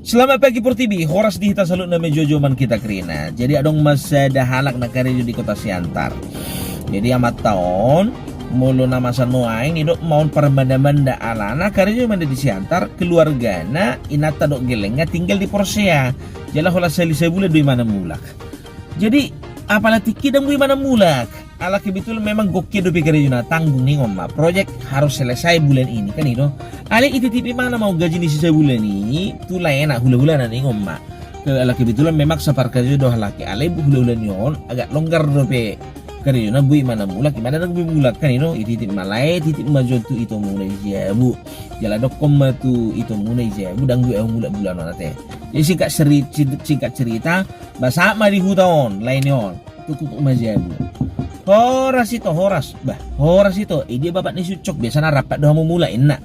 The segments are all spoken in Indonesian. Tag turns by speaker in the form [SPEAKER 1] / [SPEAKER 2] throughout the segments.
[SPEAKER 1] Selamat pagi Portibi, horas di hita salut na medyo joman kita krina. Jadi adong mas dahalak na karejo di kota Siantar. Jadi amat taon mulu nama sanuaing nidok maun permanda-manda alana karejo manda di Siantar keluarga na inata dok gelengnya tinggal di Porsea. Jala hola sali sebulan dui mana mulak. Jadi apalagi kidang dui mana mulak. Ala kebetulan memang gokil do karejo na tanggung nih ngomma. Proyek harus selesai bulan ini kan itu. Ale itu tipe mana mau gaji di sisa bulan ini tuh lah enak hula-hula nanti ngomma. Ala kebetulan memang sapar kerja doh laki ale hula-hula nyon agak longgar do pe kerja na bui mana mulak gimana nak bui mulak kan itu titik malai titik maju tu itu mulai jabu jala dok koma tu itu mulai jabu dan gue mulak bulan nanti. Jadi singkat cerita bahasa mari hutaon lain yon tukup majabu. Horas itu dia bapak ni sucok biasanya rapat doa mau mulai enak.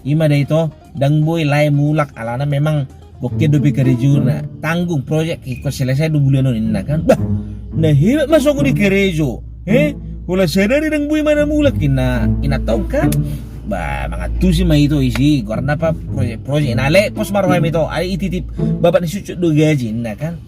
[SPEAKER 1] Ima dah itu dang boy lai mulak alana memang bokeh dobi kerejuna tanggung proyek ikut selesai 2 bulan enak kan. Bah, nah hebat masuk di kerejo. Hula sadari dang boy mana mulak ina tahu kan. Bah, mangatu sih mah itu isi karena apa proyek nale pos marwah itu ada ititip bapak ni sucok do gaji enak kan.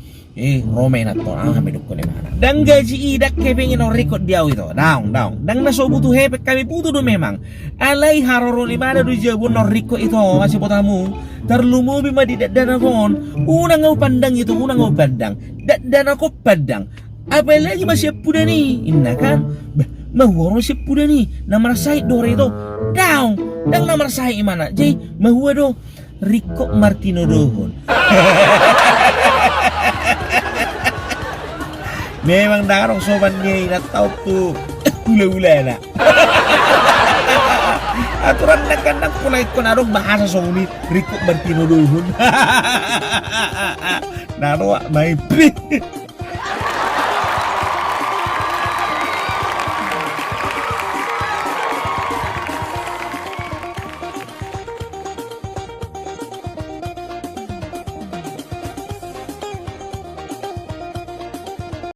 [SPEAKER 1] Rome na to kami dukun ni mana. Dan gaji idak kepengin no record dia itu. Daung. Dan naso butuh hepek kami butuh do memang. Alai haroro ni mana do jabun no record itu masih potamu. Terlumu bima di dana kon. Unang ngau pandang itu, unang ngau pandang. Dana ko padang. Apa lagi masih puda ni? Inna kan? Mahuwa masih puda ni. Nama rasai do itu. Daung. Dan nama rasai mana? Jadi mahuwa do Rico Martino dohon. Memang darong soban niya inataw tu hula-hula na. Aturan na kanang kulay ko narong bahasa songni Rico Martino dohon. Naro may